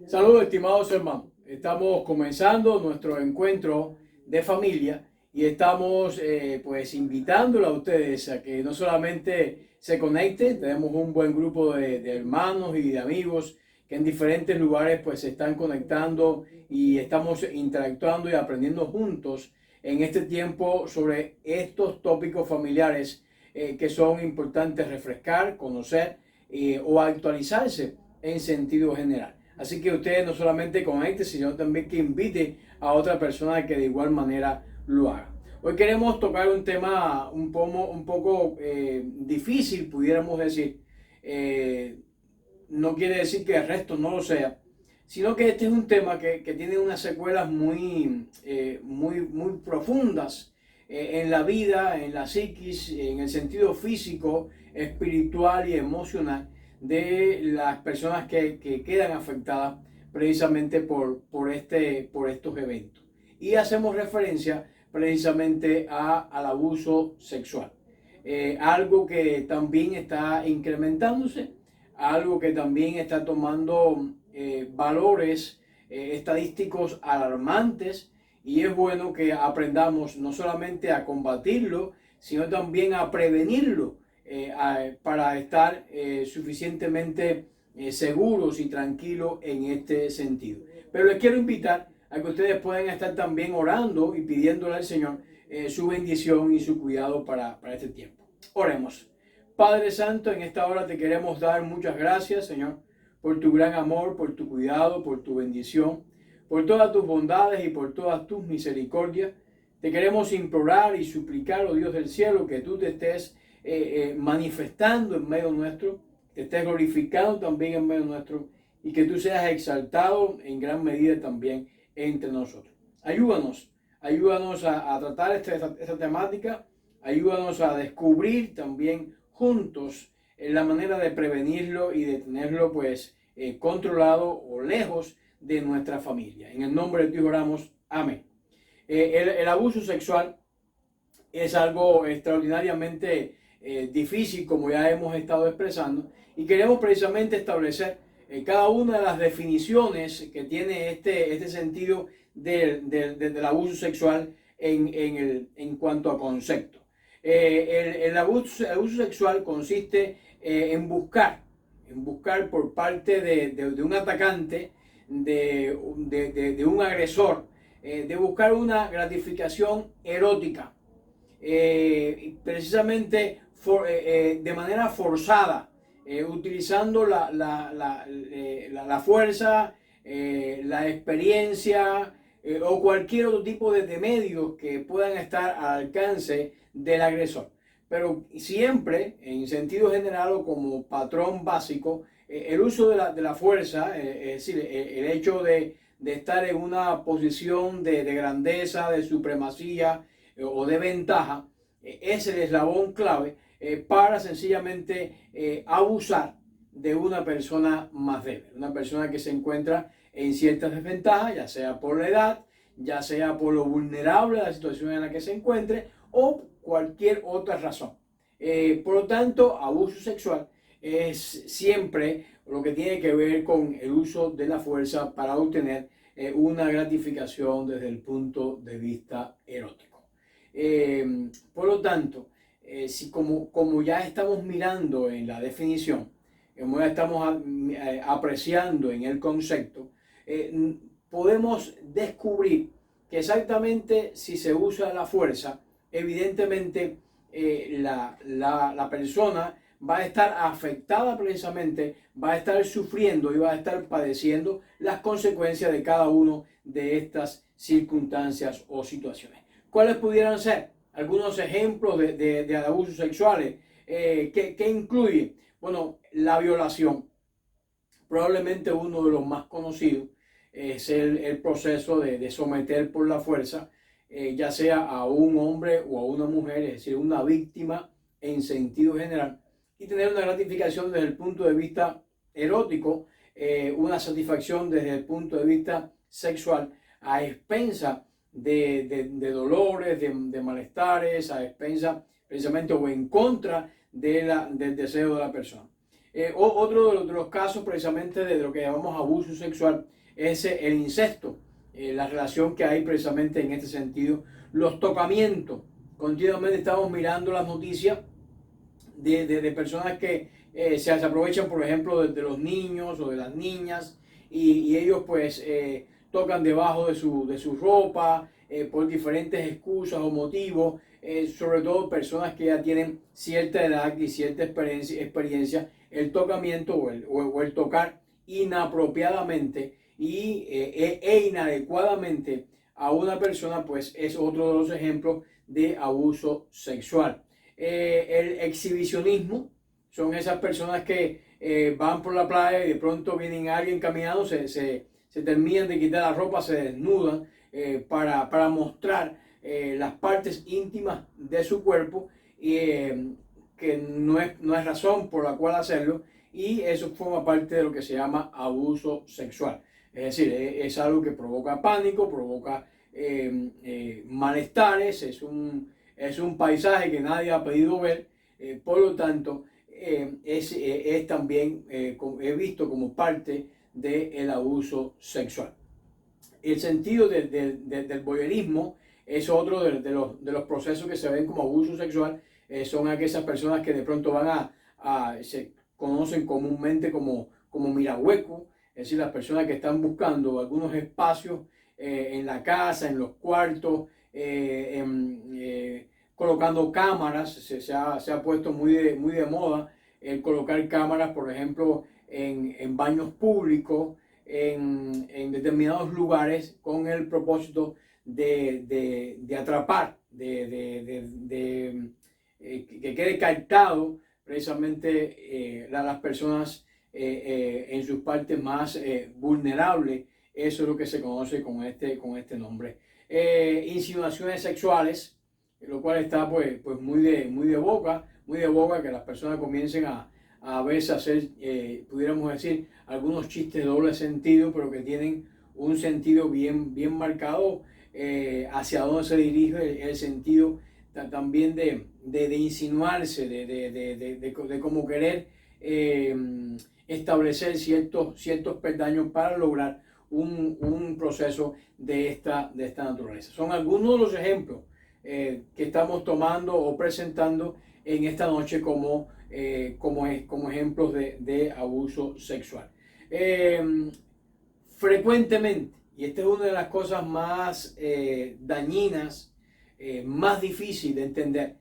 Saludos, estimados hermanos. Estamos comenzando nuestro encuentro de familia y estamos pues invitándolo a ustedes a que no solamente se conecten. Tenemos un buen grupo de hermanos y de amigos que en diferentes lugares pues se están conectando y estamos interactuando y aprendiendo juntos en este tiempo sobre estos tópicos familiares que son importantes refrescar, conocer o actualizarse en sentido general. Así que usted no solamente conecte, sino también que invite a otra persona que de igual manera lo haga. Hoy queremos tocar un tema un poco difícil, pudiéramos decir. No quiere decir que el resto no lo sea, sino que este es un tema que tiene unas secuelas muy profundas en la vida, en la psiquis, en el sentido físico, espiritual y emocional de las personas que quedan afectadas precisamente por estos eventos. Y hacemos referencia precisamente al abuso sexual. Algo que también está incrementándose, algo que también está tomando valores estadísticos alarmantes, y es bueno que aprendamos no solamente a combatirlo, sino también a prevenirlo para estar suficientemente seguros y tranquilos en este sentido. Pero les quiero invitar a que ustedes puedan estar también orando y pidiéndole al Señor su bendición y su cuidado para este tiempo. Oremos. Padre Santo, en esta hora te queremos dar muchas gracias, Señor, por tu gran amor, por tu cuidado, por tu bendición, por todas tus bondades y por todas tus misericordias. Te queremos implorar y suplicar, oh Dios del cielo, que tú te estés manifestando en medio nuestro, te estés glorificando también en medio nuestro y que tú seas exaltado en gran medida también entre nosotros. Ayúdanos a tratar esta temática, ayúdanos a descubrir también juntos la manera de prevenirlo y de tenerlo pues controlado o lejos de nuestra familia. En el nombre de Dios oramos. Amén. El abuso sexual es algo extraordinariamente difícil, como ya hemos estado expresando, y queremos precisamente establecer cada una de las definiciones que tiene este sentido del abuso sexual en cuanto a concepto. El abuso sexual consiste en buscar por parte de un atacante, de un agresor, de buscar una gratificación erótica, precisamente de manera forzada, utilizando la fuerza, la experiencia o cualquier otro tipo de medios que puedan estar al alcance del agresor. Pero siempre, en sentido general o como patrón básico, el uso de la fuerza, es decir, el hecho de estar en una posición de grandeza, de supremacía o de ventaja, es el eslabón clave para sencillamente abusar de una persona más débil, una persona que se encuentra en ciertas desventajas, ya sea por la edad, ya sea por lo vulnerable de la situación en la que se encuentre o cualquier otra razón. Por lo tanto, abuso sexual es siempre lo que tiene que ver con el uso de la fuerza para obtener una gratificación desde el punto de vista erótico. Por lo tanto, si como ya estamos mirando en la definición, como ya estamos apreciando en el concepto, podemos descubrir que exactamente si se usa la fuerza, evidentemente la persona va a estar afectada precisamente, va a estar sufriendo y va a estar padeciendo las consecuencias de cada una de estas circunstancias o situaciones. ¿Cuáles pudieran ser algunos ejemplos de abusos sexuales? ¿Qué incluye? Bueno, la violación, probablemente uno de los más conocidos, es el proceso de someter por la fuerza, ya sea a un hombre o a una mujer, es decir, una víctima en sentido general, y tener una gratificación desde el punto de vista erótico, una satisfacción desde el punto de vista sexual, a expensa de dolores, de malestares, a expensas precisamente o en contra del deseo de la persona. Otro de los casos precisamente de lo que llamamos abuso sexual es el incesto, la relación que hay precisamente en este sentido, los tocamientos. Continuamente estamos mirando las noticias de personas que se aprovechan, por ejemplo, de los niños o de las niñas y ellos pues tocan debajo de su ropa por diferentes excusas o motivos, sobre todo personas que ya tienen cierta edad y cierta experiencia, el tocamiento o el tocar inapropiadamente e inadecuadamente a una persona, pues es otro de los ejemplos de abuso sexual. El exhibicionismo son esas personas que van por la playa y de pronto viene alguien caminando, se terminan de quitar la ropa, se desnudan para mostrar las partes íntimas de su cuerpo, que no es razón por la cual hacerlo, y eso forma parte de lo que se llama abuso sexual. Es decir, es algo que provoca pánico, provoca malestares, es un paisaje que nadie ha pedido ver, por lo tanto es también visto como parte del abuso sexual. El sentido del voyeurismo es otro de los procesos que se ven como abuso sexual. Son aquellas personas que de pronto se conocen comúnmente como mirahuecos, es decir, las personas que están buscando algunos espacios en la casa, en los cuartos, colocando cámaras. Se ha puesto muy de moda el colocar cámaras, por ejemplo, en baños públicos, en determinados lugares, con el propósito de atrapar, que quede captado precisamente las personas en sus partes más vulnerables. Eso es lo que se conoce con este nombre. Insinuaciones sexuales, lo cual está pues muy de boca que las personas comiencen a veces hacer, pudiéramos decir, algunos chistes de doble sentido, pero que tienen un sentido bien marcado hacia dónde se dirige el sentido también de insinuarse, de como querer establecer ciertos peldaños para lograr un proceso de esta naturaleza. Son algunos de los ejemplos que estamos tomando o presentando en esta noche como ejemplos de abuso sexual. Frecuentemente, y esta es una de las cosas más dañinas, más difícil de entender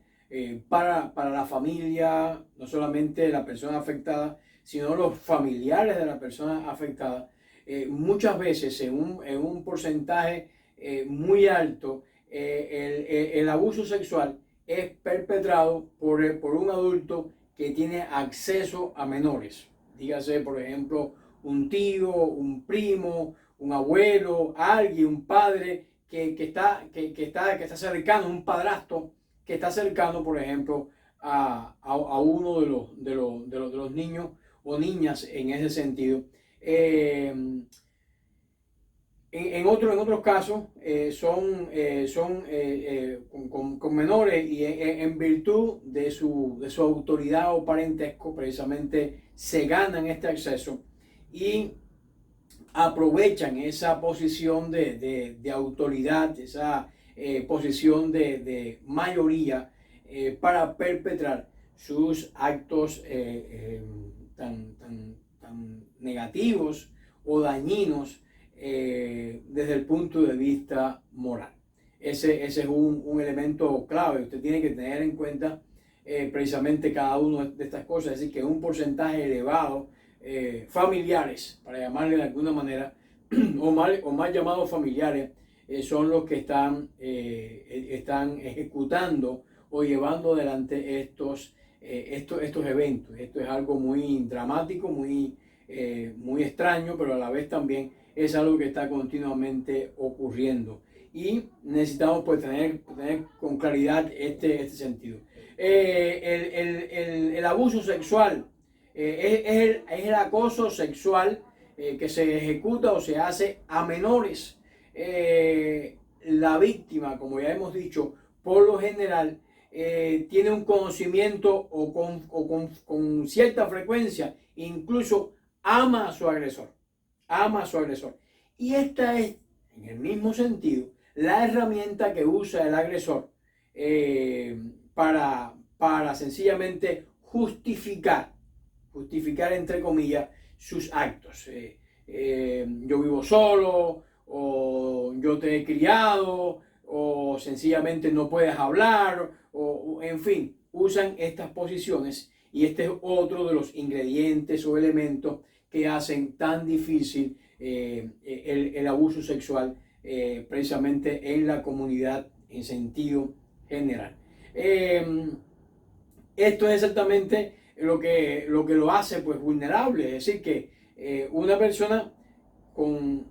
para la familia, no solamente la persona afectada, sino los familiares de la persona afectada. Muchas veces en un porcentaje muy alto, el abuso sexual es perpetrado por un adulto que tiene acceso a menores. Dígase, por ejemplo, un tío, un primo, un abuelo, alguien, un padre que está cercano, un padrastro que está cercano, por ejemplo, a uno de los niños o niñas en ese sentido. En otros casos son con menores y en virtud de su autoridad o parentesco precisamente se ganan este acceso y aprovechan esa posición de autoridad, esa posición de mayoría para perpetrar sus actos tan negativos o dañinos desde el punto de vista moral. Ese es un elemento clave. Usted tiene que tener en cuenta precisamente cada una de estas cosas, es decir, que un porcentaje elevado familiares, para llamarle de alguna manera, o mal llamados familiares, son los que están ejecutando o llevando adelante estos eventos. Esto es algo muy dramático, muy extraño, pero a la vez también es algo que está continuamente ocurriendo. Y necesitamos pues tener con claridad este sentido. El abuso sexual es el acoso sexual que se ejecuta o se hace a menores. la víctima, como ya hemos dicho, por lo general, tiene un conocimiento o con cierta frecuencia, incluso ama a su agresor, ama a su agresor. Y esta es, en el mismo sentido, la herramienta que usa el agresor para sencillamente justificar entre comillas, sus actos. Yo vivo solo, o yo te he criado, o sencillamente no puedes hablar, o en fin, usan estas posiciones y este es otro de los ingredientes o elementos que hacen tan difícil el abuso sexual precisamente en la comunidad en sentido general. Esto es exactamente lo hace pues vulnerable, es decir, que una persona con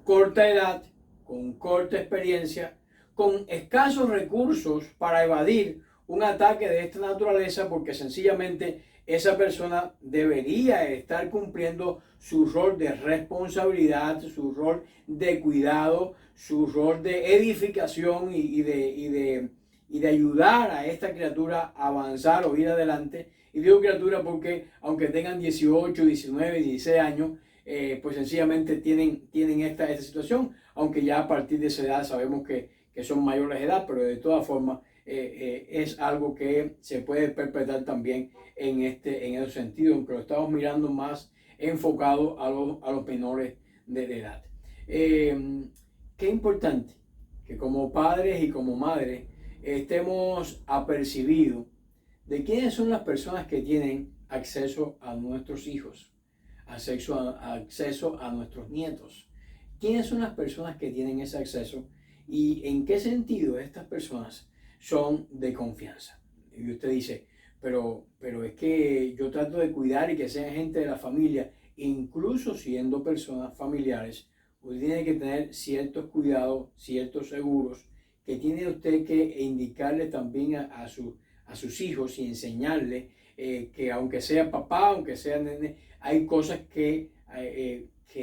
corta edad, con corta experiencia, con escasos recursos para evadir un ataque de esta naturaleza, porque sencillamente esa persona debería estar cumpliendo su rol de responsabilidad, su rol de cuidado, su rol de edificación y de ayudar a esta criatura a avanzar o ir adelante. Y digo criatura porque aunque tengan 18, 19, 16 años, pues sencillamente tienen esta situación, aunque ya a partir de esa edad sabemos que son mayores de edad, pero de todas formas es algo que se puede perpetrar también en ese sentido, aunque lo estamos mirando más enfocado a los menores de edad. Qué importante que como padres y como madres estemos apercibidos de quiénes son las personas que tienen acceso a nuestros hijos, acceso a nuestros nietos. ¿Quiénes son las personas que tienen ese acceso y en qué sentido estas personas son de confianza? Y usted dice, pero es que yo trato de cuidar y que sean gente de la familia, incluso siendo personas familiares, usted tiene que tener ciertos cuidados, ciertos seguros, que tiene usted que indicarle también a sus hijos y enseñarle que aunque sea papá, aunque sea nene, hay cosas que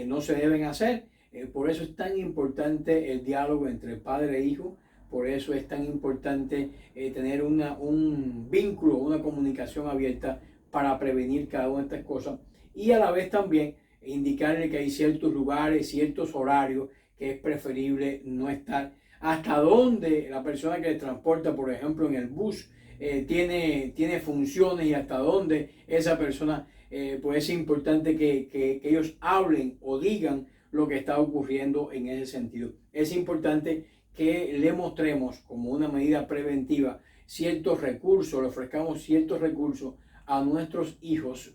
no se deben hacer. Por eso es tan importante el diálogo entre padre e hijo, por eso es tan importante tener un vínculo, una comunicación abierta para prevenir cada una de estas cosas y a la vez también indicarle que hay ciertos lugares, ciertos horarios que es preferible no estar, hasta dónde la persona que le transporta, por ejemplo, en el bus, tiene funciones y hasta dónde esa persona, pues es importante que ellos hablen o digan lo que está ocurriendo en ese sentido. Es importante que le mostremos como una medida preventiva ciertos recursos, le ofrezcamos ciertos recursos a nuestros hijos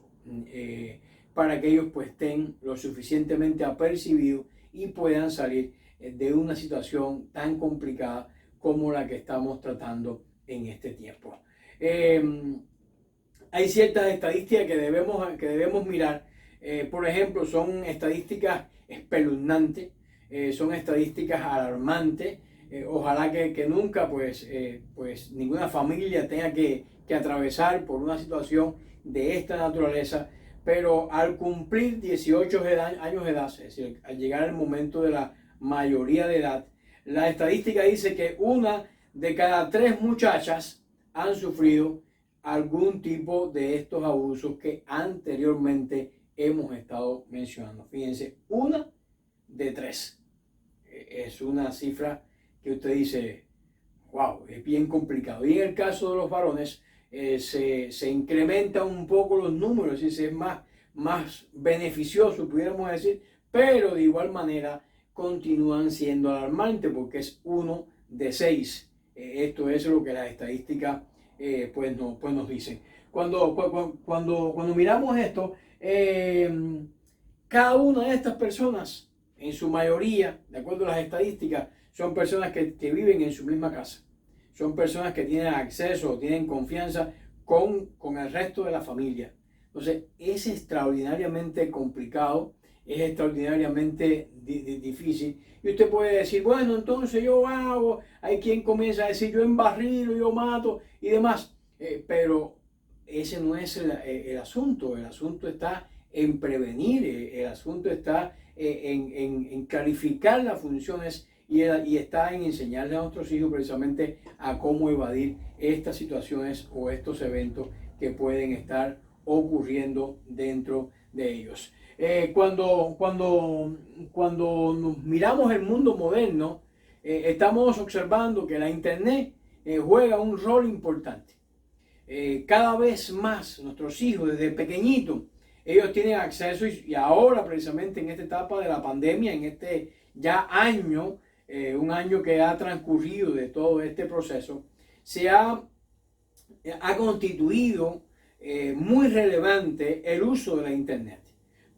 para que ellos pues estén lo suficientemente apercibidos y puedan salir de una situación tan complicada como la que estamos tratando en este tiempo. Hay ciertas estadísticas que debemos mirar. Por ejemplo, son estadísticas espeluznantes, son estadísticas alarmantes. Ojalá que nunca pues ninguna familia tenga que atravesar por una situación de esta naturaleza, pero al cumplir 18 años de edad, es decir, al llegar el momento de la mayoría de edad, la estadística dice que una de cada 3 muchachas han sufrido algún tipo de estos abusos que anteriormente hemos estado mencionando. Fíjense, una de 3. Es una cifra que usted dice, wow, es bien complicado. Y en el caso de los varones, se incrementan un poco los números, y es más beneficioso, pudiéramos decir, pero de igual manera continúan siendo alarmantes porque es 1 de 6. Esto es lo que las estadísticas pues nos dicen. Cuando miramos esto, cada una de estas personas, en su mayoría, de acuerdo a las estadísticas, son personas que viven en su misma casa. Son personas que tienen acceso, tienen confianza con el resto de la familia. Entonces, es extraordinariamente complicado, es extraordinariamente difícil. Y usted puede decir, bueno, entonces yo hago, hay quien comienza a decir, yo embarrilo, yo mato y demás. Pero ese no es el asunto. El asunto está en prevenir, el asunto está en clarificar las funciones y está en enseñarle a nuestros hijos precisamente a cómo evadir estas situaciones o estos eventos que pueden estar ocurriendo dentro de ellos. Cuando nos miramos el mundo moderno, estamos observando que la Internet juega un rol importante. Cada vez más nuestros hijos desde pequeñitos, ellos tienen acceso y ahora precisamente en esta etapa de la pandemia, en este ya año, un año que ha transcurrido de todo este proceso, se ha constituido muy relevante el uso de la Internet.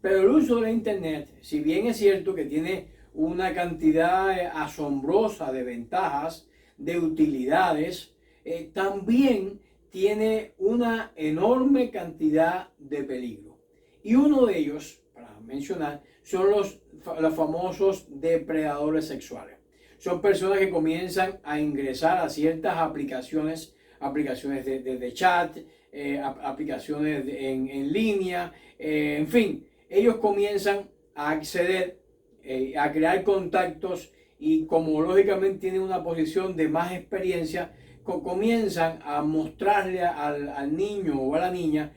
Pero el uso de la Internet, si bien es cierto que tiene una cantidad asombrosa de ventajas, de utilidades, también tiene una enorme cantidad de peligro. Y uno de ellos, para mencionar, son los famosos depredadores sexuales. Son personas que comienzan a ingresar a ciertas aplicaciones de chat, aplicaciones en línea, en fin, ellos comienzan a acceder, a crear contactos y como lógicamente tienen una posición de más experiencia, comienzan a mostrarle al niño o a la niña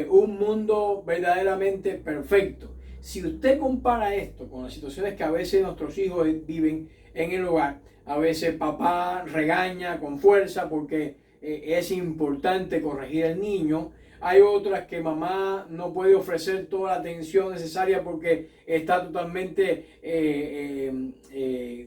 un mundo verdaderamente perfecto. Si usted compara esto con las situaciones que a veces nuestros hijos viven en el hogar, a veces papá regaña con fuerza porque es importante corregir al niño. Hay otras que mamá no puede ofrecer toda la atención necesaria porque está totalmente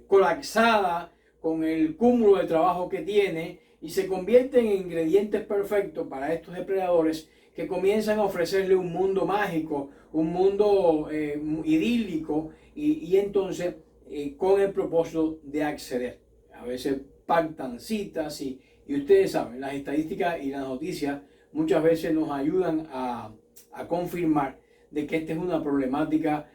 colapsada con el cúmulo de trabajo que tiene y se convierten en ingredientes perfectos para estos depredadores que comienzan a ofrecerle un mundo mágico, un mundo idílico y entonces con el propósito de acceder. A veces pactan citas y ustedes saben, las estadísticas y las noticias muchas veces nos ayudan a confirmar de que esta es una problemática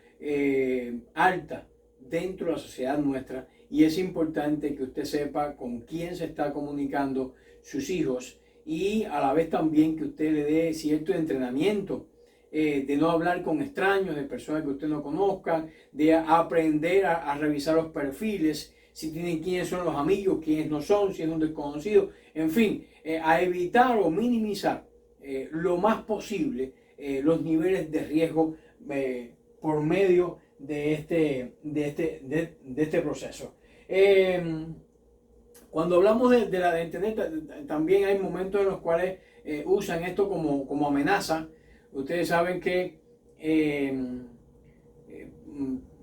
alta dentro de la sociedad nuestra y es importante que usted sepa con quién se está comunicando sus hijos y a la vez también que usted le dé cierto entrenamiento de no hablar con extraños, de personas que usted no conozca, de aprender a revisar los perfiles, si tienen quiénes son los amigos, quiénes no son, si es un desconocido, en fin, a evitar o minimizar lo más posible los niveles de riesgo por medio de este proceso. Cuando hablamos de la Internet, también hay momentos en los cuales usan esto como amenaza. Ustedes saben que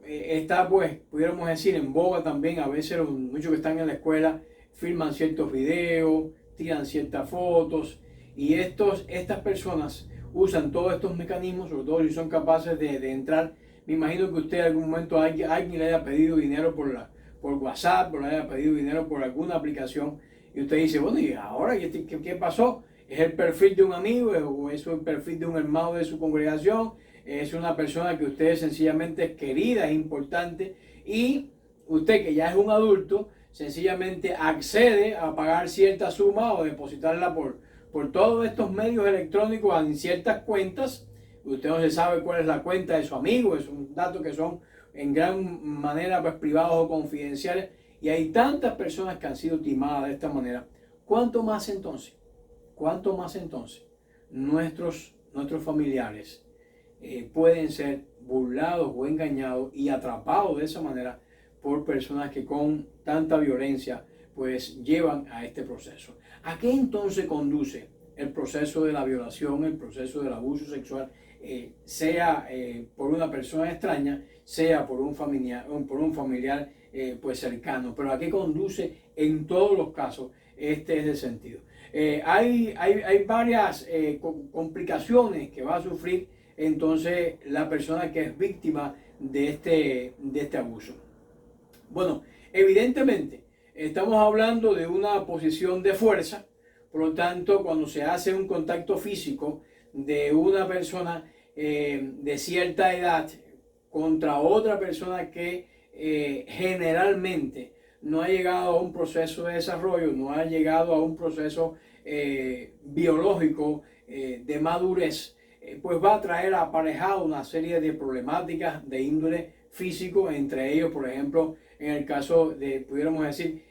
está, pues, pudiéramos decir, en boga también. A veces los muchos que están en la escuela filman ciertos videos, tiran ciertas fotos y estas personas usan todos estos mecanismos, sobre todo si son capaces de entrar. Me imagino que usted en algún momento alguien le haya pedido dinero por WhatsApp, o le haya pedido dinero por alguna aplicación y usted dice, bueno, ¿y ahora qué pasó? ¿Es el perfil de un amigo o es el perfil de un hermano de su congregación? Es una persona que usted sencillamente es querida, es importante y usted que ya es un adulto sencillamente accede a pagar cierta suma o depositarla por todos estos medios electrónicos en ciertas cuentas. Usted no se sabe cuál es la cuenta de su amigo, es un dato que son en gran manera pues, privados o confidenciales y hay tantas personas que han sido timadas de esta manera. ¿Cuánto más entonces nuestros familiares pueden ser burlados o engañados y atrapados de esa manera por personas que con tanta violencia pues llevan a este proceso? ¿A qué entonces conduce el proceso de la violación, el proceso del abuso sexual, sea por una persona extraña, sea por un familiar pues cercano? Pero ¿a qué conduce en todos los casos? Este es el sentido. Hay varias complicaciones que va a sufrir entonces la persona que es víctima de este abuso. Bueno, evidentemente estamos hablando de una posición de fuerza, por lo tanto cuando se hace un contacto físico de una persona de cierta edad contra otra persona que generalmente no ha llegado a un proceso de desarrollo, no ha llegado a un proceso biológico de madurez, pues va a traer aparejado una serie de problemáticas de índole físico, entre ellos, por ejemplo, en el caso de, pudiéramos decir,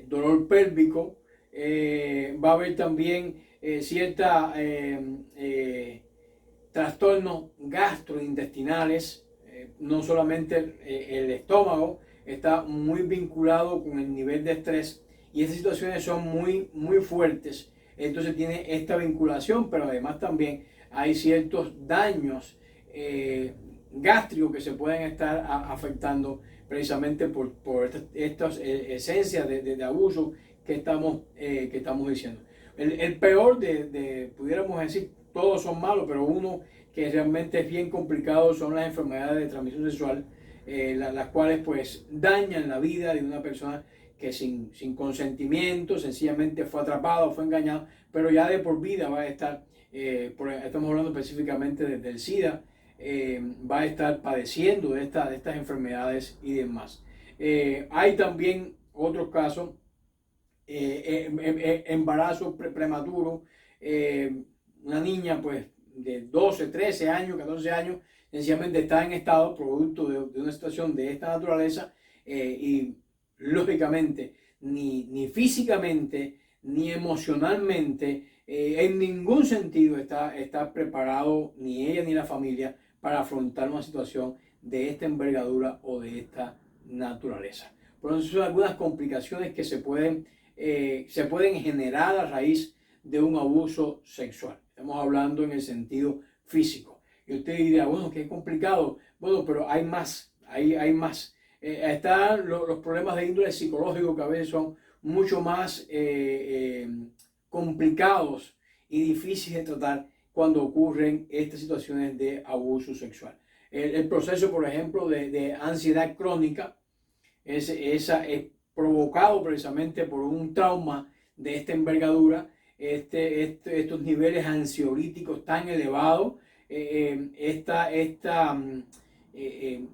dolor pélvico. Va a haber también cierta trastornos gastrointestinales, no solamente el estómago está muy vinculado con el nivel de estrés y esas situaciones son muy fuertes, entonces tiene esta vinculación, pero además también hay ciertos daños gástricos que se pueden estar afectando precisamente por estas esencias de abuso que estamos diciendo. El peor pudiéramos decir, todos son malos, pero uno que realmente es bien complicado son las enfermedades de transmisión sexual, las cuales pues dañan la vida de una persona que sin consentimiento sencillamente fue atrapado, fue engañado, pero ya de por vida va a estar, estamos hablando específicamente del SIDA, va a estar padeciendo de estas enfermedades y demás. Hay también otros casos, embarazo prematuro, una niña pues de 12, 13 años, 14 años, sencillamente está en estado producto de una situación de esta naturaleza y lógicamente ni físicamente ni emocionalmente en ningún sentido está preparado ni ella ni la familia para afrontar una situación de esta envergadura o de esta naturaleza. Por eso son algunas complicaciones que se pueden generar a raíz de un abuso sexual. Estamos hablando en el sentido físico. Y usted dirá, bueno, qué complicado. Bueno, pero hay más, hay más. Están los problemas de índole psicológico que a veces son mucho más complicados y difíciles de tratar cuando ocurren estas situaciones de abuso sexual. El proceso, por ejemplo, de ansiedad crónica es provocado precisamente por un trauma de esta envergadura, estos niveles ansiolíticos tan elevados, esta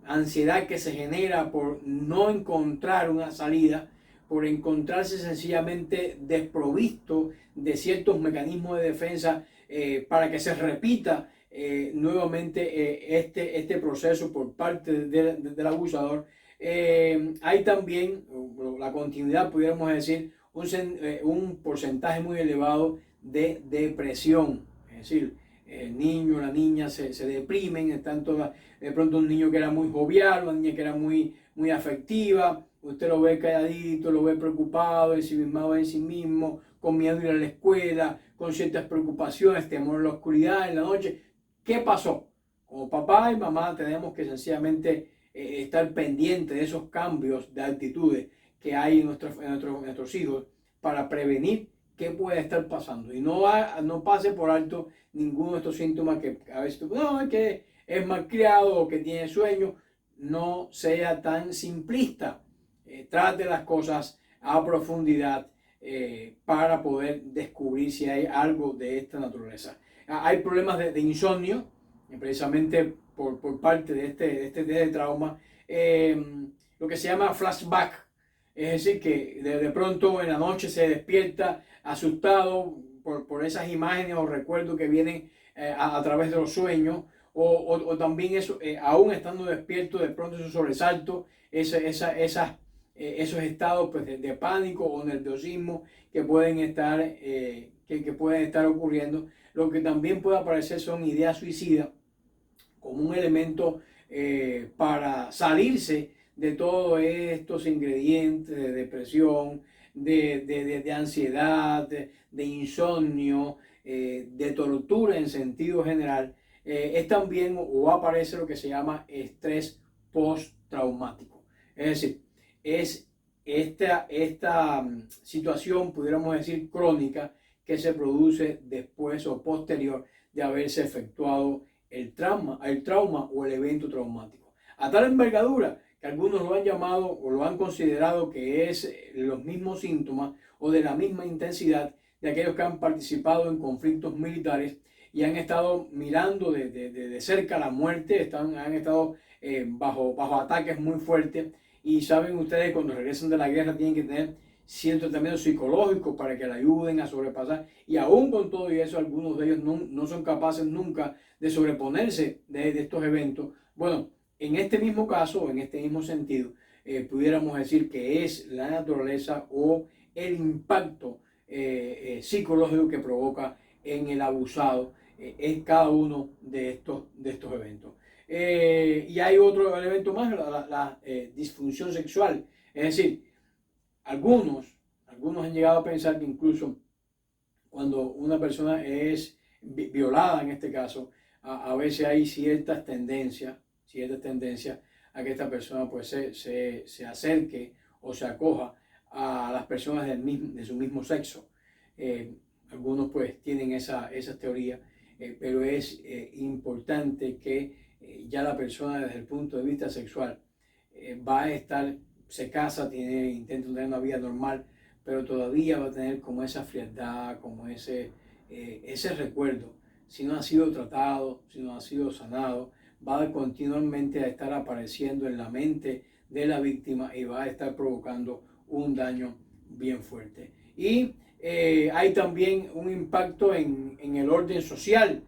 ansiedad que se genera por no encontrar una salida, por encontrarse sencillamente desprovisto de ciertos mecanismos de defensa para que se repita nuevamente este proceso por parte del abusador. Hay también la continuidad, pudiéramos decir, un porcentaje muy elevado de depresión, es decir, el niño, la niña se deprimen, están todas, de pronto un niño que era muy jovial, una niña que era muy afectiva, usted lo ve calladito, lo ve preocupado, ensimismado en sí mismo, con miedo de ir a la escuela, con ciertas preocupaciones, temor en la oscuridad, en la noche. ¿Qué pasó? Como papá y mamá tenemos que sencillamente estar pendientes de esos cambios de actitudes que hay en nuestros hijos para prevenir qué puede estar pasando y no pase por alto ninguno de estos síntomas que a veces no, es que es malcriado o que tiene sueño. No sea tan simplista, trate las cosas a profundidad para poder descubrir si hay algo de esta naturaleza. Hay problemas de insomnio precisamente por parte de este trauma, lo que se llama flashback, es decir, que de pronto en la noche se despierta asustado por esas imágenes o recuerdos que vienen a través de los sueños, o también eso, aún estando despierto, de pronto esos sobresaltos, esos estados pues, de pánico o nerviosismo que pueden estar ocurriendo. Lo que también puede aparecer son ideas suicidas como un elemento para salirse de todos estos ingredientes de depresión, de ansiedad, de insomnio, de tortura en sentido general. Es también o aparece lo que se llama estrés postraumático. Es decir, es esta situación, pudiéramos decir, crónica que se produce después o posterior de haberse efectuado el trauma o el evento traumático. A tal envergadura que algunos lo han llamado o lo han considerado que es los mismos síntomas o de la misma intensidad de aquellos que han participado en conflictos militares y han estado mirando de cerca la muerte, han estado bajo ataques muy fuertes, y saben ustedes que cuando regresan de la guerra tienen que tener cierto tratamiento psicológico para que le ayuden a sobrepasar, y aún con todo eso algunos de ellos no son capaces nunca de sobreponerse de estos eventos. Bueno, en este mismo caso, en este mismo sentido, pudiéramos decir que es la naturaleza o el impacto psicológico que provoca en el abusado en cada uno de estos eventos. Y hay otro elemento más, la disfunción sexual. Es decir, algunos han llegado a pensar que incluso cuando una persona es violada, en este caso, a veces hay ciertas tendencias a que esta persona pues se acerque o se acoja a las personas de su mismo sexo. Algunos pues tienen esa teoría, pero es importante que ya la persona desde el punto de vista sexual va a estar, se casa, intenta tener una vida normal, pero todavía va a tener como esa frialdad, como ese recuerdo. Si no ha sido tratado, si no ha sido sanado, va a continuamente a estar apareciendo en la mente de la víctima y va a estar provocando un daño bien fuerte. Y hay también un impacto en el orden social.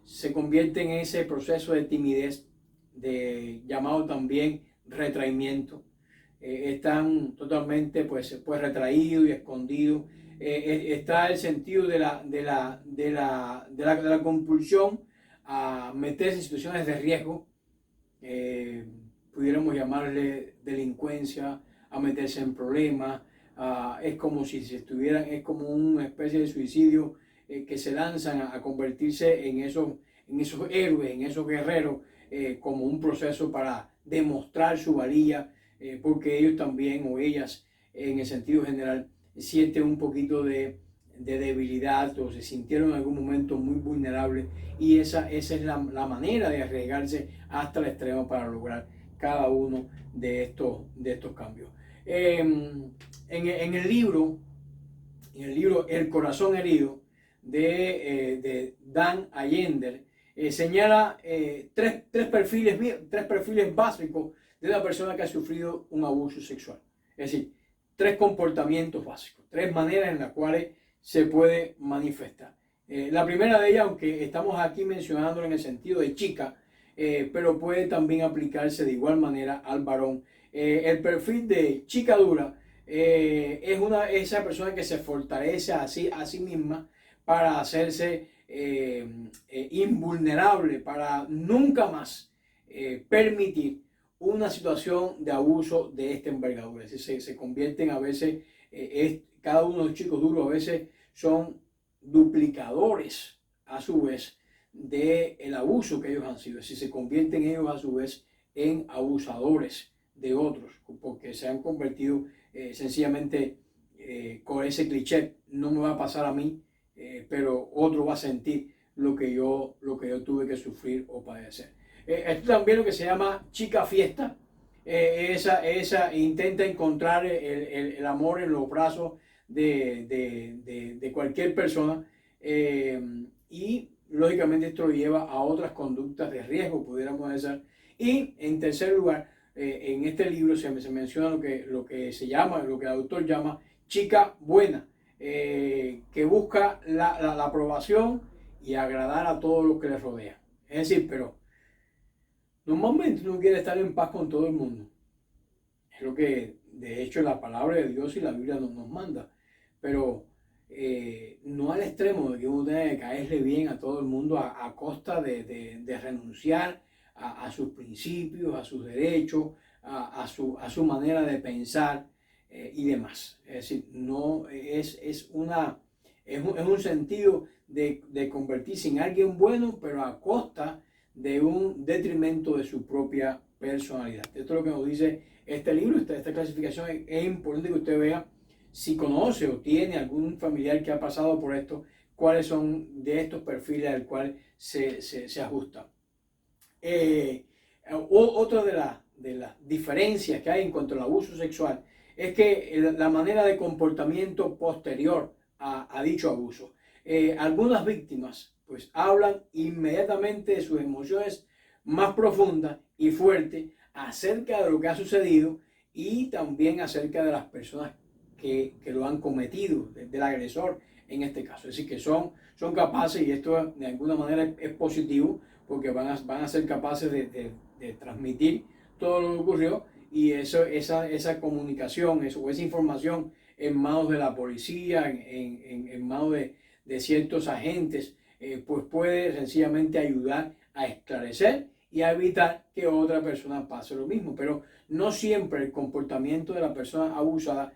Se convierte en ese proceso de timidez, llamado también retraimiento. Están totalmente pues retraídos y escondidos. Está el sentido de la compulsión a meterse en situaciones de riesgo, pudiéramos llamarle delincuencia, a meterse en problemas. Es como si se estuvieran, es como una especie de suicidio, que se lanzan a convertirse en esos héroes, en esos guerreros, como un proceso para demostrar su valía, porque ellos también, o ellas en el sentido general, sienten un poquito de debilidad o se sintieron en algún momento muy vulnerables, y esa es la manera de arriesgarse hasta el extremo para lograr cada uno de estos cambios. En el libro El corazón herido de Dan Allender, señala tres perfiles básicos de una persona que ha sufrido un abuso sexual. Es decir, tres comportamientos básicos, tres maneras en las cuales se puede manifestar. La primera de ellas, aunque estamos aquí mencionándolo en el sentido de chica, pero puede también aplicarse de igual manera al varón. El perfil de chica dura es esa persona que se fortalece a sí misma para hacerse invulnerable, para nunca más permitir una situación de abuso de esta envergadura. Es decir, se convierten a veces, cada uno de los chicos duros a veces son duplicadores a su vez del abuso que ellos han sido. Es decir, se convierten ellos a su vez en abusadores de otros, porque se han convertido sencillamente con ese cliché: no me va a pasar a mí, pero otro va a sentir lo que yo tuve que sufrir o padecer. Esto también lo que se llama chica fiesta. Esa intenta encontrar el amor en los brazos de cualquier persona, y lógicamente esto lo lleva a otras conductas de riesgo, pudiéramos decir. Y en tercer lugar, en este libro se menciona lo que el autor llama chica buena, que busca la aprobación y agradar a todos los que le rodean. Es decir, pero normalmente uno quiere estar en paz con todo el mundo. Es lo que de hecho la palabra de Dios y la Biblia nos manda. Pero no al extremo de que uno tenga que caerle bien a todo el mundo a costa de renunciar a sus principios, a sus derechos, a su manera de pensar, y demás. Es decir, no es un sentido de convertirse en alguien bueno, pero a costa de un detrimento de su propia personalidad. Esto es lo que nos dice este libro, esta clasificación. Es importante que usted vea, si conoce o tiene algún familiar que ha pasado por esto, cuáles son de estos perfiles al cual se ajusta. Otra de las diferencias que hay en cuanto al abuso sexual es que la manera de comportamiento posterior a dicho abuso. Algunas víctimas pues hablan inmediatamente de sus emociones más profundas y fuertes acerca de lo que ha sucedido, y también acerca de las personas que lo han cometido, del agresor en este caso. Es decir, que son capaces, y esto de alguna manera es positivo, porque van a ser capaces de transmitir todo lo que ocurrió y esa comunicación o esa información en manos de la policía, en manos de ciertos agentes, pues puede sencillamente ayudar a esclarecer y a evitar que otra persona pase lo mismo. Pero no siempre el comportamiento de la persona abusada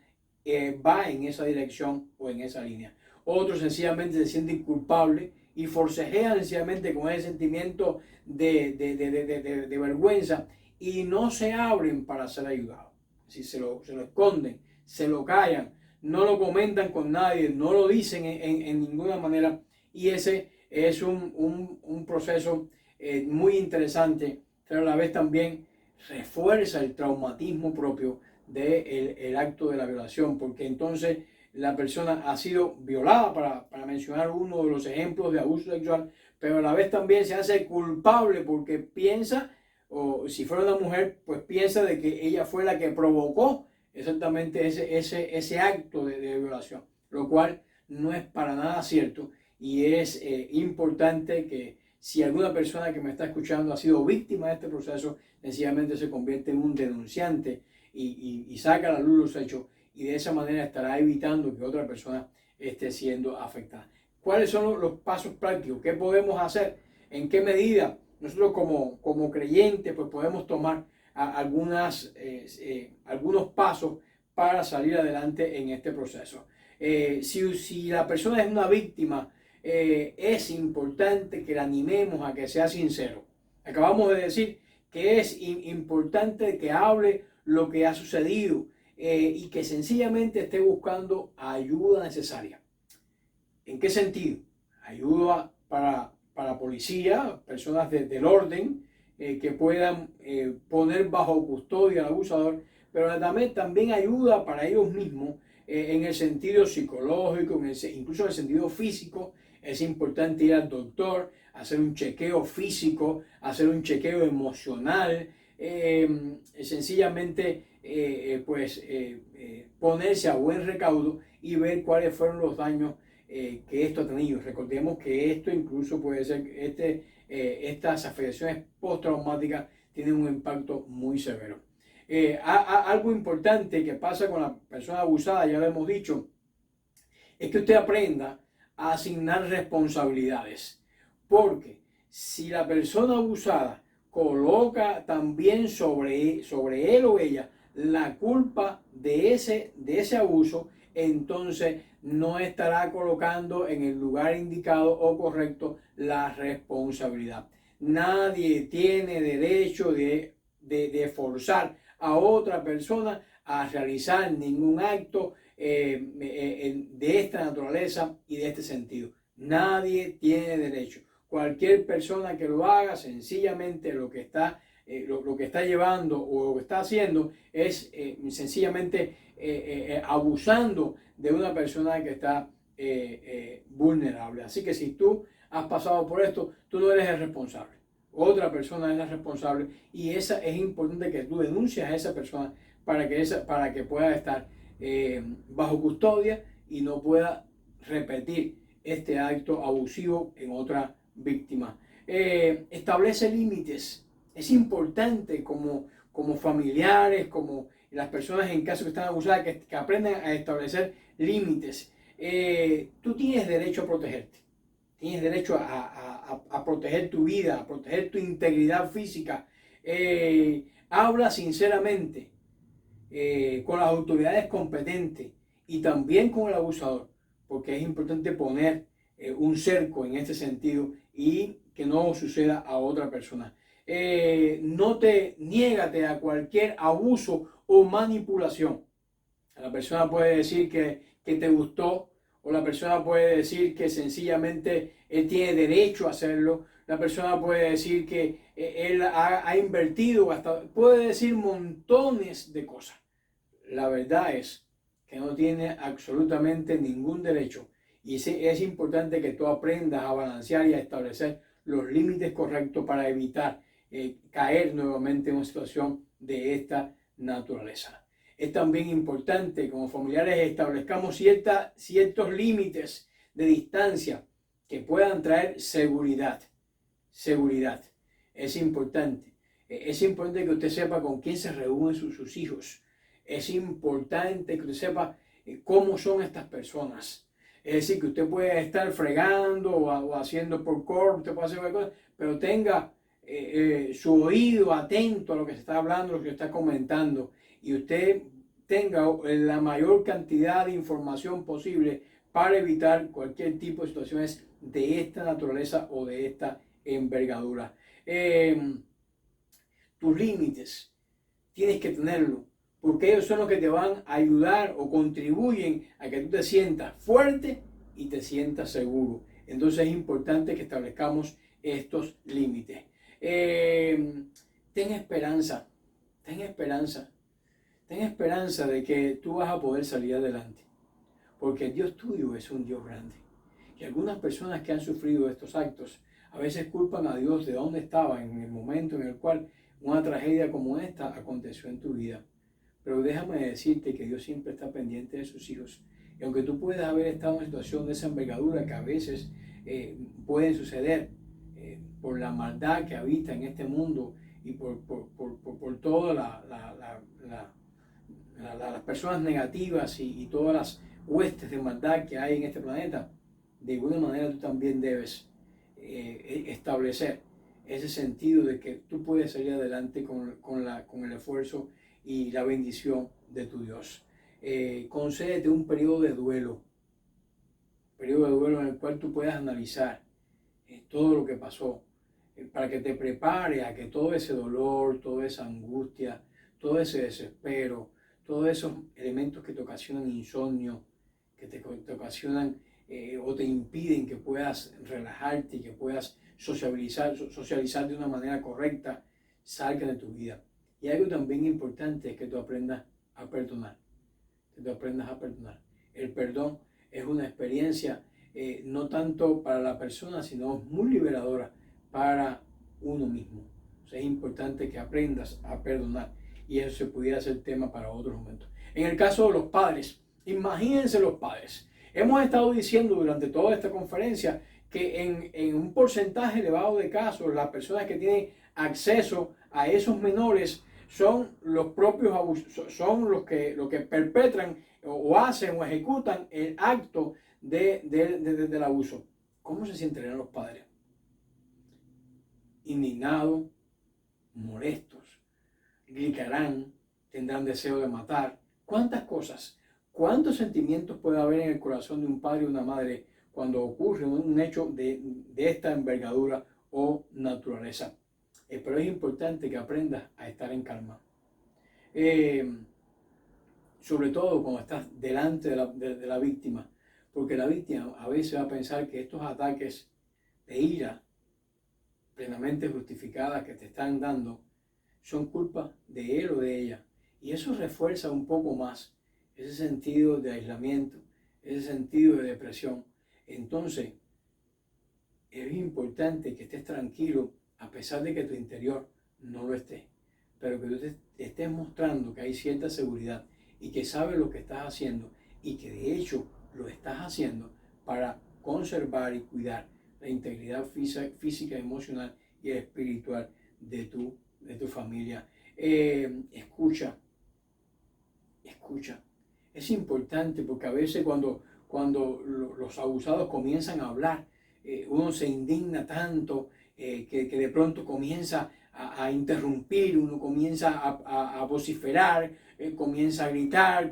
va en esa dirección o en esa línea. Otros sencillamente se sienten culpables y forcejean sencillamente con ese sentimiento de vergüenza y no se abren para ser ayudados. Si se lo esconden, se lo callan, no lo comentan con nadie, no lo dicen en ninguna manera, y ese es un proceso muy interesante, pero a la vez también refuerza el traumatismo propio del acto de la violación, porque entonces la persona ha sido violada, para mencionar uno de los ejemplos de abuso sexual, pero a la vez también se hace culpable porque piensa, o si fuera una mujer, pues piensa de que ella fue la que provocó exactamente ese acto de violación, lo cual no es para nada cierto. Y es importante que si alguna persona que me está escuchando ha sido víctima de este proceso, sencillamente se convierte en un denunciante y saca a la luz los hechos, y de esa manera estará evitando que otra persona esté siendo afectada. ¿Cuáles son los pasos prácticos? ¿Qué podemos hacer? ¿En qué medida nosotros como creyentes pues podemos tomar algunos pasos para salir adelante en este proceso? Si la persona es una víctima, es importante que la animemos a que sea sincero. Acabamos de decir que es importante que hable lo que ha sucedido y que sencillamente esté buscando ayuda necesaria. ¿En qué sentido? Ayuda para policía, personas del orden, que puedan poner bajo custodia al abusador, pero también ayuda para ellos mismos en el sentido psicológico, incluso en el sentido físico. Es importante ir al doctor, hacer un chequeo físico, hacer un chequeo emocional, sencillamente ponerse a buen recaudo y ver cuáles fueron los daños que esto ha tenido. Recordemos que esto incluso puede ser, estas afecciones postraumáticas tienen un impacto muy severo. Algo importante que pasa con la persona abusada, ya lo hemos dicho, es que usted aprenda a asignar responsabilidades, porque si la persona abusada coloca también sobre él o ella la culpa de ese abuso, entonces no estará colocando en el lugar indicado o correcto la responsabilidad. Nadie tiene derecho de forzar a otra persona a realizar ningún acto de esta naturaleza y de este sentido. Nadie tiene derecho. Cualquier persona que lo haga, sencillamente lo que está llevando o lo que está haciendo es sencillamente abusando de una persona que está vulnerable. Así que si tú has pasado por esto, tú no eres el responsable. Otra persona es la responsable, y es importante que tú denuncies a esa persona para que pueda estar bajo custodia y no pueda repetir este acto abusivo en otra víctima. Establece límites. Es importante como familiares, como las personas en caso que están abusadas, que aprendan a establecer límites. Tú tienes derecho a protegerte. Tienes derecho a proteger tu vida, a proteger tu integridad física. Habla sinceramente con las autoridades competentes y también con el abusador, porque es importante poner un cerco en este sentido y que no suceda a otra persona. Niégate a cualquier abuso o manipulación. La persona puede decir que te gustó, o la persona puede decir que sencillamente él tiene derecho a hacerlo. La persona puede decir que él ha invertido, puede decir montones de cosas. La verdad es que no tiene absolutamente ningún derecho, y es importante que tú aprendas a balancear y a establecer los límites correctos para evitar caer nuevamente en una situación de esta naturaleza. Es también importante como familiares establezcamos ciertos límites de distancia que puedan traer seguridad. Es importante. Es importante que usted sepa con quién se reúnen sus hijos. Es importante que usted sepa cómo son estas personas. Es decir, que usted puede estar fregando o haciendo por corp, usted puede hacer cualquier cosa, pero tenga su oído atento a lo que se está hablando, lo que se está comentando, y usted tenga la mayor cantidad de información posible para evitar cualquier tipo de situaciones de esta naturaleza o de esta envergadura. Tus límites tienes que tenerlo, porque ellos son los que te van a ayudar o contribuyen a que tú te sientas fuerte y te sientas seguro. Entonces es importante que establezcamos estos límites. Ten esperanza, ten esperanza, ten esperanza de que tú vas a poder salir adelante, porque el Dios tuyo es un Dios grande. Y algunas personas que han sufrido estos actos a veces culpan a Dios de dónde estaba en el momento en el cual una tragedia como esta aconteció en tu vida. Pero déjame decirte que Dios siempre está pendiente de sus hijos. Y aunque tú puedas haber estado en una situación de esa envergadura que a veces pueden suceder por la maldad que habita en este mundo y por todas las personas negativas y todas las huestes de maldad que hay en este planeta, de alguna manera tú también debes establecer ese sentido de que tú puedes salir adelante con el esfuerzo y la bendición de tu Dios. Concédete un periodo de duelo en el cual tú puedas analizar todo lo que pasó, para que te prepare a que todo ese dolor, toda esa angustia, todo ese desespero, todos esos elementos que te ocasionan insomnio, que te ocasionan o te impiden que puedas relajarte y que puedas socializar de una manera correcta, salgan de tu vida. Y algo también importante es que tú aprendas a perdonar. Que tú aprendas a perdonar. El perdón es una experiencia no tanto para la persona, sino muy liberadora para uno mismo. O sea, es importante que aprendas a perdonar. Y eso se pudiera ser tema para otros momentos. En el caso de los padres, imagínense los padres. Hemos estado diciendo durante toda esta conferencia que en un porcentaje elevado de casos, las personas que tienen acceso a esos menores son los propios abusos, son los que perpetran o hacen o ejecutan el acto del abuso. ¿Cómo se sienten los padres? Indignados, molestos, gritarán, tendrán deseo de matar. ¿Cuántas cosas? ¿Cuántos sentimientos puede haber en el corazón de un padre o una madre cuando ocurre un hecho de esta envergadura o naturaleza? Pero es importante que aprendas a estar en calma. Sobre todo cuando estás delante de la víctima, porque la víctima a veces va a pensar que estos ataques de ira plenamente justificadas que te están dando son culpa de él o de ella. Y eso refuerza un poco más ese sentido de aislamiento, ese sentido de depresión. Entonces, es importante que estés tranquilo a pesar de que tu interior no lo esté, pero que tú te estés mostrando que hay cierta seguridad y que sabes lo que estás haciendo y que de hecho lo estás haciendo para conservar y cuidar la integridad física, emocional y espiritual de tu familia. Escucha. Es importante porque a veces cuando los abusados comienzan a hablar, uno se indigna tanto que de pronto comienza a interrumpir, uno comienza a vociferar, comienza a gritar,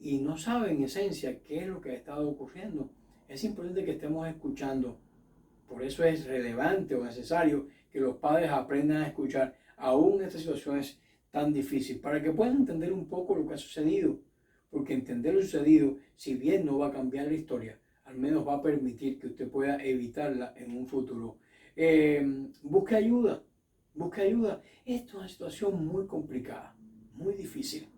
y no sabe en esencia qué es lo que ha estado ocurriendo. Es importante que estemos escuchando. Por eso es relevante o necesario que los padres aprendan a escuchar aún en estas situaciones tan difíciles, para que puedan entender un poco lo que ha sucedido. Porque entender lo sucedido, si bien no va a cambiar la historia, al menos va a permitir que usted pueda evitarla en un futuro. Busque ayuda. Esto es una situación muy complicada, muy difícil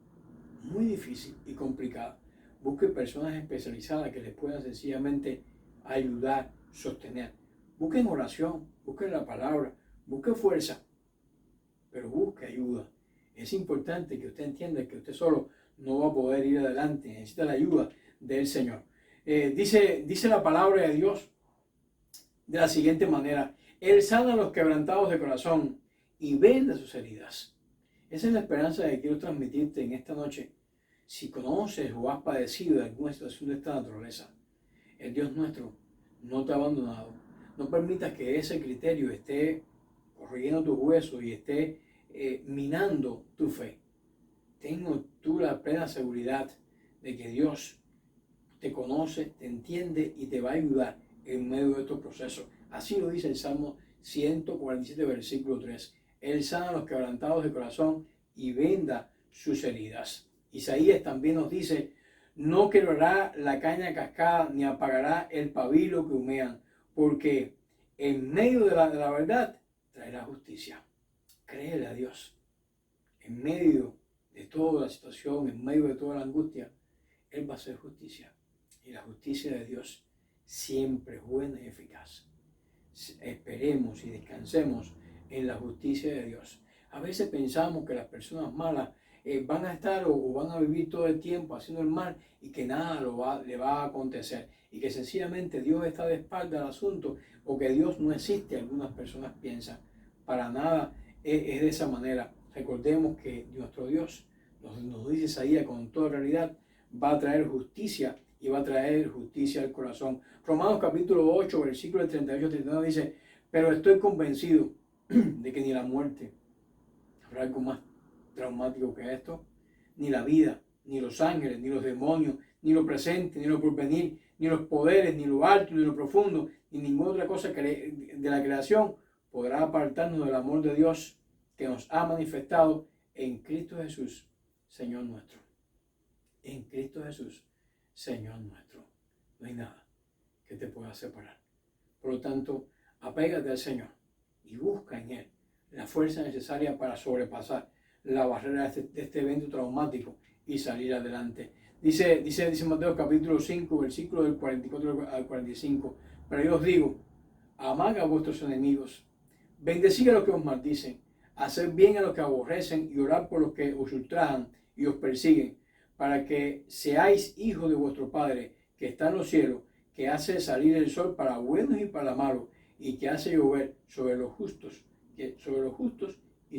y complicada. Busque personas especializadas que les puedan sencillamente ayudar, sostener. Busquen oración, busquen la palabra, busque fuerza, pero busque ayuda. Es importante que usted entienda que usted solo no va a poder ir adelante, necesita la ayuda del Señor. Dice la palabra de Dios de la siguiente manera: Él sana a los quebrantados de corazón y venda sus heridas. Esa es la esperanza que quiero transmitirte en esta noche. Si conoces o has padecido de alguna situación de esta naturaleza, el Dios nuestro no te ha abandonado. No permitas que ese criterio esté corrigiendo tus huesos y esté minando tu fe. Tengo tú la plena seguridad de que Dios te conoce, te entiende y te va a ayudar en medio de estos procesos. Así lo dice el Salmo 147, versículo 3. Él sana a los quebrantados de corazón y venda sus heridas. Isaías también nos dice, no quebrará la caña cascada ni apagará el pabilo que humean, porque en medio de la verdad traerá justicia. Créele a Dios. En medio de toda la situación, en medio de toda la angustia, Él va a hacer justicia. Y la justicia de Dios siempre es buena y eficaz. Esperemos y descansemos en la justicia de Dios. A veces pensamos que las personas malas van a estar o van a vivir todo el tiempo haciendo el mal y que nada le va a acontecer y que sencillamente Dios está de espalda al asunto o que Dios no existe. Algunas personas piensan. Para nada es de esa manera. Recordemos que nuestro Dios, nos dice Isaías con toda realidad, va a traer justicia y va a traer justicia al corazón. Romanos capítulo 8, versículo 38-39 dice, pero estoy convencido de que ni la muerte, habrá algo más traumático que esto, ni la vida, ni los ángeles, ni los demonios, ni lo presente, ni lo porvenir, ni los poderes, ni lo alto, ni lo profundo, ni ninguna otra cosa de la creación podrá apartarnos del amor de Dios que nos ha manifestado en Cristo Jesús, Señor nuestro. En Cristo Jesús, Señor nuestro. No hay nada que te pueda separar. Por lo tanto, apégate al Señor y busca en Él la fuerza necesaria para sobrepasar la barrera de este evento traumático y salir adelante. Dice Mateo capítulo 5, versículo del 44 al 45. Pero yo os digo, amad a vuestros enemigos, bendecid a los que os maldicen, haced bien a los que aborrecen y orad por los que os ultrajan y os persiguen, para que seáis hijos de vuestro Padre que está en los cielos, que hace salir el sol para buenos y para malos, y que hace llover sobre los justos y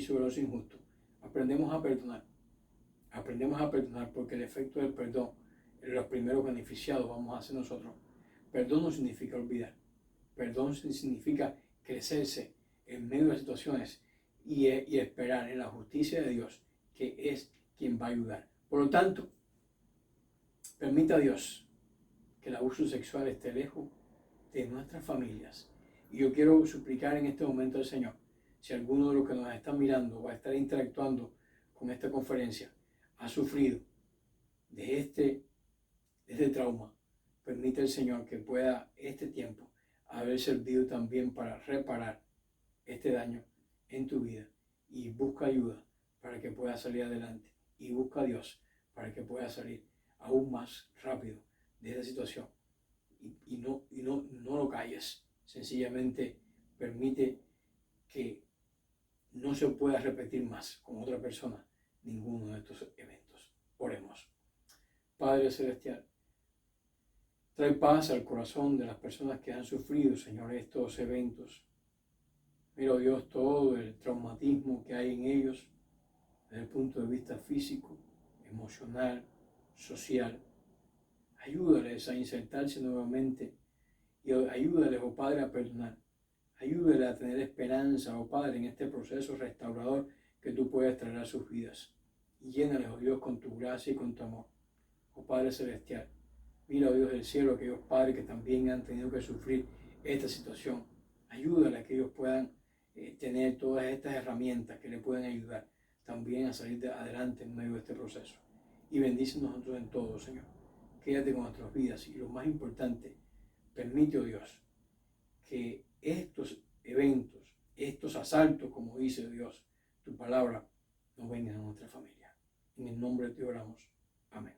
sobre los injustos. Aprendemos a perdonar porque el efecto del perdón, los primeros beneficiados vamos a ser nosotros. Perdón no significa olvidar, perdón significa crecerse en medio de situaciones y esperar en la justicia de Dios, que es quien va a ayudar. Por lo tanto, permita a Dios que el abuso sexual esté lejos de nuestras familias. Y yo quiero suplicar en este momento al Señor, si alguno de los que nos están mirando va a estar interactuando con esta conferencia, ha sufrido de este trauma, permite al Señor que pueda este tiempo haber servido también para reparar este daño en tu vida, y busca ayuda para que puedas salir adelante, y busca a Dios para que puedas salir aún más rápido de esa situación, y no lo calles. Sencillamente permite que no se pueda repetir más con otra persona ninguno de estos eventos. Oremos. Padre Celestial, trae paz al corazón de las personas que han sufrido, Señor, estos eventos. Mira, Dios, todo el traumatismo que hay en ellos desde el punto de vista físico, emocional, social. Ayúdales a insertarse nuevamente y ayúdales, oh Padre, a perdonar. Ayúdales a tener esperanza, oh Padre, en este proceso restaurador que tú puedes traer a sus vidas. Y llénales, oh Dios, con tu gracia y con tu amor. Oh Padre Celestial, mira, oh Dios del cielo, aquellos padres que también han tenido que sufrir esta situación. Ayúdales a que ellos puedan tener todas estas herramientas que le pueden ayudar también a salir adelante en medio de este proceso. Y bendícenos nosotros en todo, Señor. Quédate con nuestras vidas y lo más importante, permite, oh Dios, que estos eventos, estos asaltos, como dice Dios, tu palabra, no vengan a nuestra familia. En el nombre de Dios oramos. Amén.